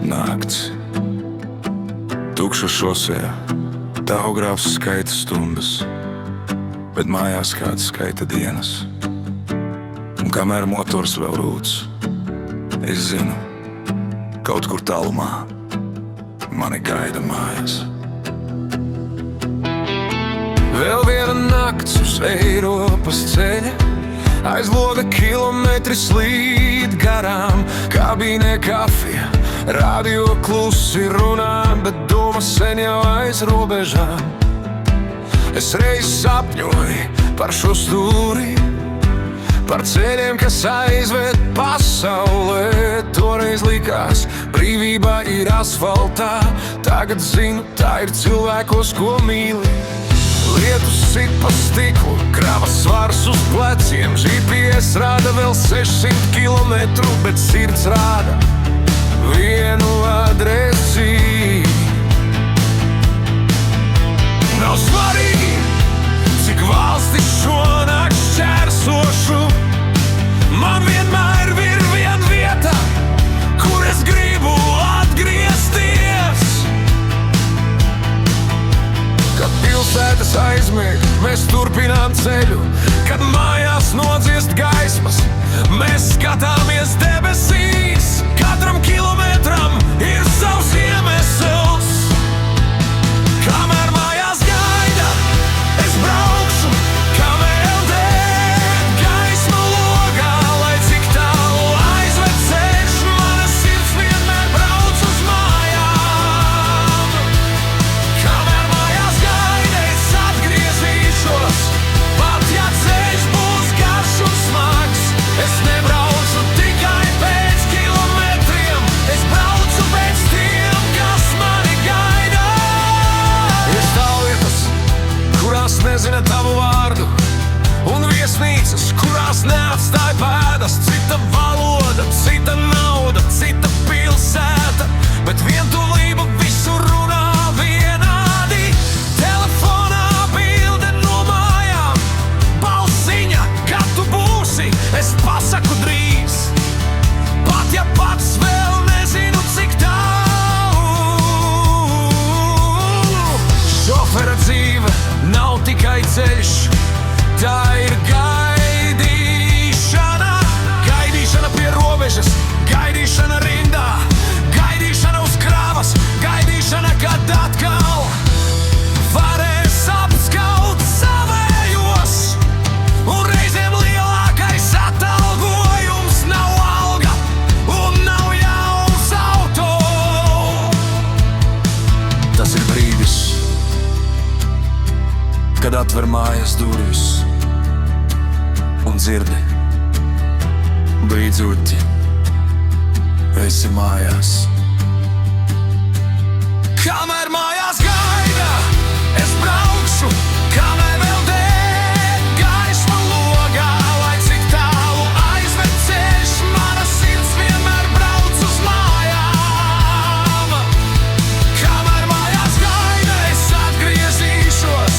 nakts. Tukša šosejā, tahogrāfs skaita stundas, bet mājās kāds skaita dienas. Un kamēr motors vēl rūc, es zinu, kaut kur tālumā mani gaida mājās. Vēl viena nakts uz Eiropas ceļa, aiz loga kilometri slīd garām. Kabīnē kafija, radio klusi runā, bet doma sen jau aiz robežām. Es reiz sapņoju par šo stūri, par ceļiem, kas aizved pasaulē. Toreiz likās, brīvība ir asfaltā, tagad zinu, tā ir cilvēkos, ko mīli. Lietus sit pa stiklu, kravas svars uz pleciem. GPS rāda vēl 600 kilometru, bet sirds rāda vienu adresi. Nav svarīgi, cik valstis šonakt šķērsošu, man vienmēr ir viena vieta, kur es gribu atgriezties. Kad pilsētas aizmieg, mēs turpinām ceļu. Kad mājās nodziest gaismas, mēs skatāmies debesīs. Katram kilometram ir savs iemesls. Kamēr mājās gaida, es braukšu, kamēr eldē gaisma logā. Lai cik tālu aizved ceļš, mana sirds vienmēr brauc uz mājām. Kamēr mājās gaida, es atgriezīšos, pat ja ceļš būs garš un smags. Es nebraucu tikai pēc kilometriem, es braucu pēc tiem, kas mani gaida. Ir stāvvietas, kurās nezina tavu vārdu, un viesnīcas, kurās neatstāj pēdas. Cita valoda, cita nauda, cita pilsēta, bet vientulība visur runā vienādi. Telefonā bilde no mājām, balsiņa, kad tu būsi, es pasaku drīz. Pat ja pats vēl nezinu, cik tālu. Šofera dzīve nav tikai ceļš, tā ir gaidīšana. Gaidīšana pie robežas, gaidīšana rindā, gaidīšana uz krāvas, gaidīšana, kad atkal varēs apskaut savējos. Un reizēm lielākais atalgojums nav alga un nav jauns auto. Tas ir brīdis, kad atver mājas durvis un dzirdi, beidzot esi mājās. Kamēr mājās gaida, es braukšu, kamēr vēl deg gaisma logā. Lai cik tālu aizved ceļš, mana sirds vienmēr brauc uz mājām. Kamēr mājās gaida, es atgriezīšos,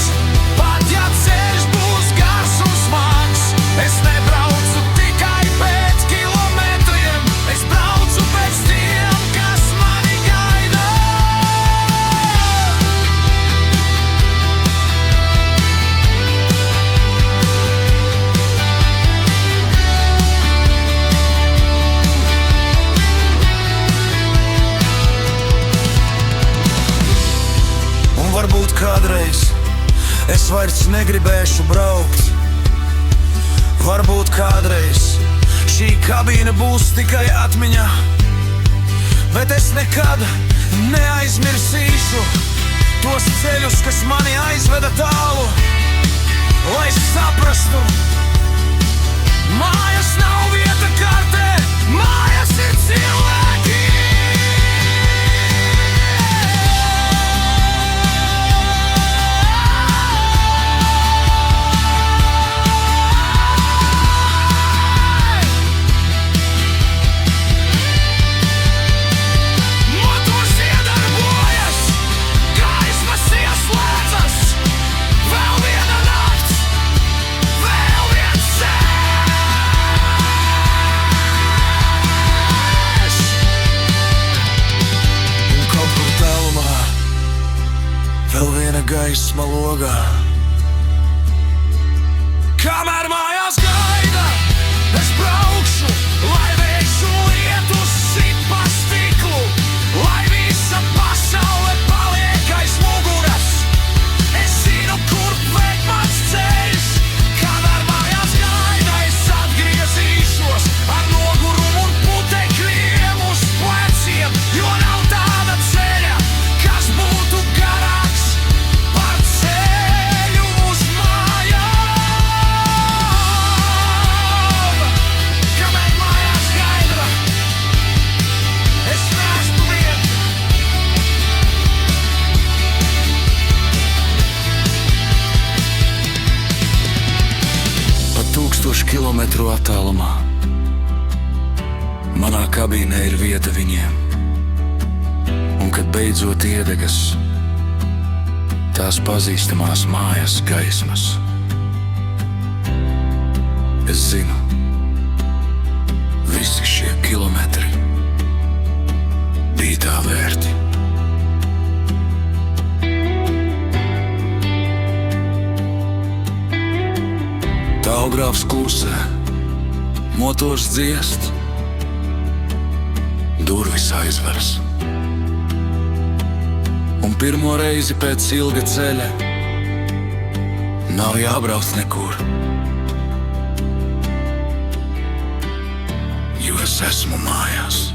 pat ja ceļš būs gars un smags. Es nebraucu tikai pēc kilometriem, es braucu pēc tiem, kas mani gaida. Un varbūt kādreiz es vairs negribēšu braukt. Varbūt kādreiz šī kabīne būs tikai atmiņā, bet es nekad neaizmirsīšu tos ceļus, kas mani aizveda tālu. Lai saprastu, mājas nav vieta kartē, mājas ir cilvēki. Motors iedarbojas, gaismas ieslēdzas, vēl viena nakts, vēl viens ceļš. gaisma logā. Kamēr mājās gaida, es braukšu, lai veikšu lietus sit pa stiklu, lai visa pasaule paliek aiz muguras. Es zinu, kur ved mans ceļš. Kamēr mājās gaida, es atgriezīšos ar nogurumu un putekļiem uz pleciem, jo nav tāda ceļa, kas būtu garāks par ceļu uz mājām. Kamēr mājās gaida, es neesmu vien. Pa 1000 kilometru attālumā manā kabīnē ir vieta viņiem. Un kad beidzot iedegas tās pazīstamās mājas gaismas, es zinu, visi šie kilometri bija tā vērti. Tālgrāvs klusē, motors dziest, durvis aizveras. Un pirmo reizi pēc ilga ceļa nav jābrauc nekur, jo es esmu mājās.